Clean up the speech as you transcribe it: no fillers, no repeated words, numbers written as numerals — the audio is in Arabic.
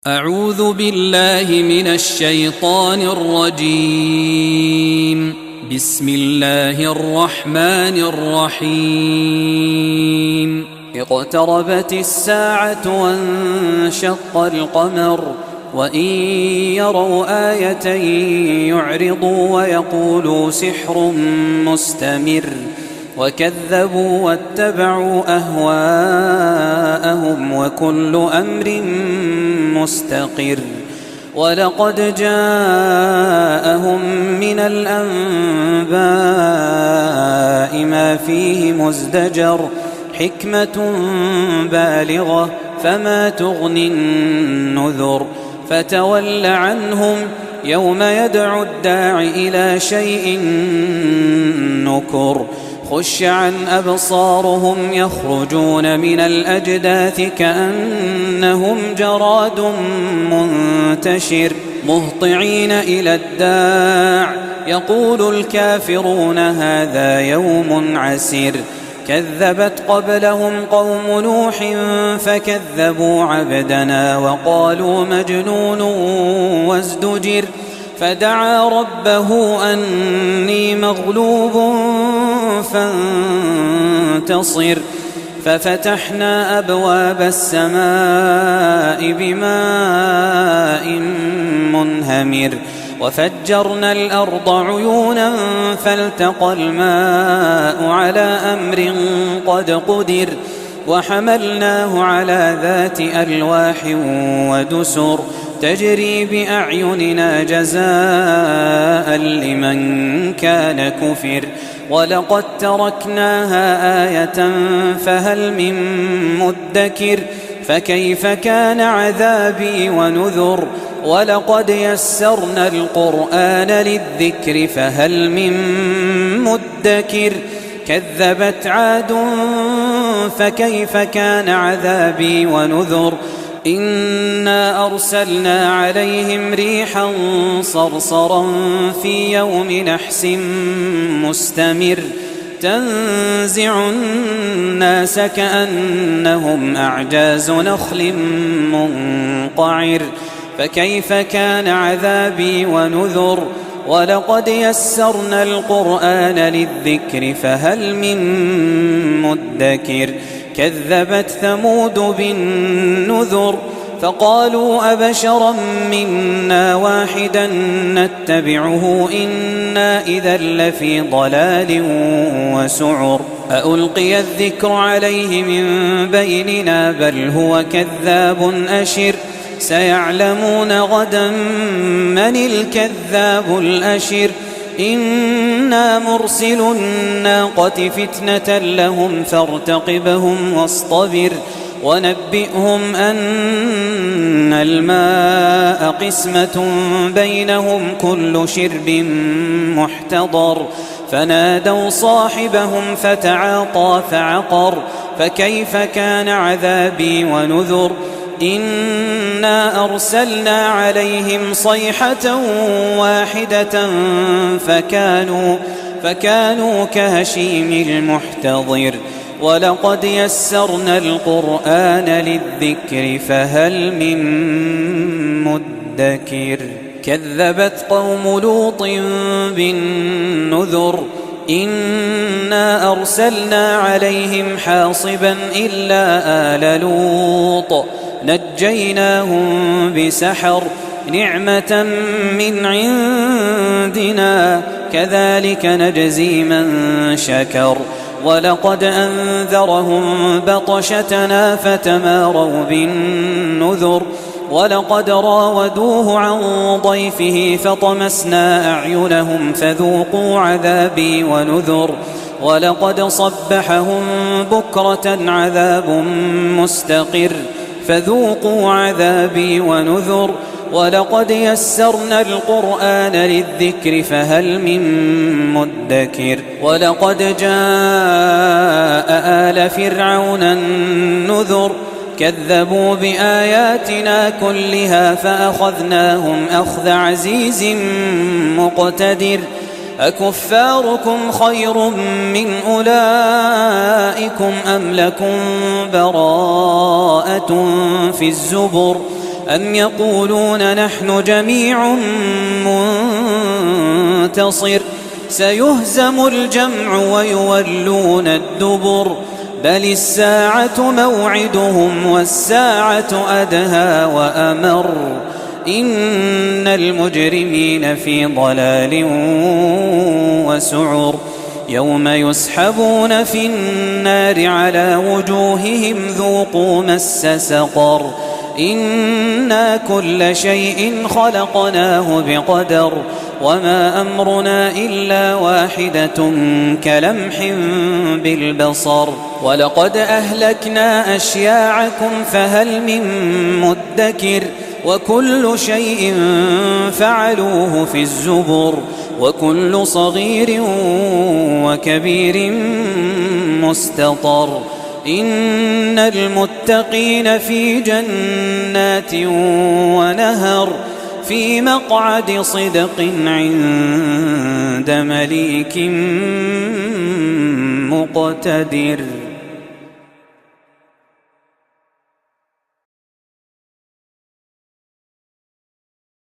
أعوذ بالله من الشيطان الرجيم. بسم الله الرحمن الرحيم. اقتربت الساعة وانشق القمر وإن يروا آية يعرضوا ويقولوا سحر مستمر وكذبوا واتبعوا أهواءهم وكل أمر مستقر. ولقد جاءهم من الأنباء ما فيه مزدجر حكمة بالغة فما تغني النذر. فتول عنهم يوم يدعو الداع إلى شيء نكر. خش عن أبصارهم يخرجون من الأجداث كأنهم جراد منتشر مهطعين إلى الداع يقول الكافرون هذا يوم عسير. كذبت قبلهم قوم نوح فكذبوا عبدنا وقالوا مجنون وازدجر. فدعا ربه أني مغلوب فانتصر. ففتحنا أبواب السماء بماء منهمر وفجرنا الأرض عيونا فالتقى الماء على أمر قد قدر. وحملناه على ذات ألواح ودسر تجري بأعيننا جزاء لمن كان كفر. ولقد تركناها آية فهل من مدكر. فكيف كان عذابي ونذر. ولقد يسرنا القرآن للذكر فهل من مدكر. كذبت عاد فكيف كان عذابي ونذر. إنا أرسلنا عليهم ريحا صرصرا في يوم نحس مستمر تنزع الناس كأنهم أعجاز نخل منقعر. فكيف كان عذابي ونذر. ولقد يسرنا القرآن للذكر فهل من مدكر. كذبت ثمود بالنذر فقالوا أبشرا منا واحدا نتبعه إنا إذا لفي ضلال وسعر. أألقي الذكر عليه من بيننا بل هو كذاب أشر. سيعلمون غدا من الكذاب الأشر. إنا مرسل الناقة فتنة لهم فارتقبهم واصطبر. ونبئهم أن الماء قسمة بينهم كل شرب محتضر. فنادوا صاحبهم فتعاطى فعقر. فكيف كان عذابي ونذر. إنا أرسلنا عليهم صيحة واحدة فكانوا كهشيم المحتضر. ولقد يسرنا القرآن للذكر فهل من مدكر. كذبت قوم لوط بالنذر. إنا أرسلنا عليهم حاصبا إلا آل لوط نجيناهم بسحر نعمة من عندنا كذلك نجزي من شكر. ولقد أنذرهم بطشتنا فتماروا بالنذر. ولقد راودوه عن ضيفه فطمسنا أعينهم فذوقوا عذابي ونذر. ولقد صبحهم بكرة عذاب مستقر فذوقوا عذابي ونذر. ولقد يسرنا القرآن للذكر فهل من مدكر. ولقد جاء آل فرعون النذر كذبوا بآياتنا كلها فأخذناهم أخذ عزيز مقتدر. أكفاركم خير من أولئكم أم لكم براءة في الزبر أم يقولون نحن جميع منتصر سيهزم الجمع ويولون الدبر بل الساعة موعدهم والساعة أدهى وأمر إن المجرمين في ضلال وسعر يوم يسحبون في النار على وجوههم ذوقوا مس سقر إنا كل شيء خلقناه بقدر وما أمرنا إلا واحدة كلمح بالبصر ولقد أهلكنا أشياعكم فهل من مدكر وكل شيء فعلوه في الزبر وكل صغير وكبير مستطر إن المتقين في جنات ونهر في مقعد صدق عند مليك مقتدر.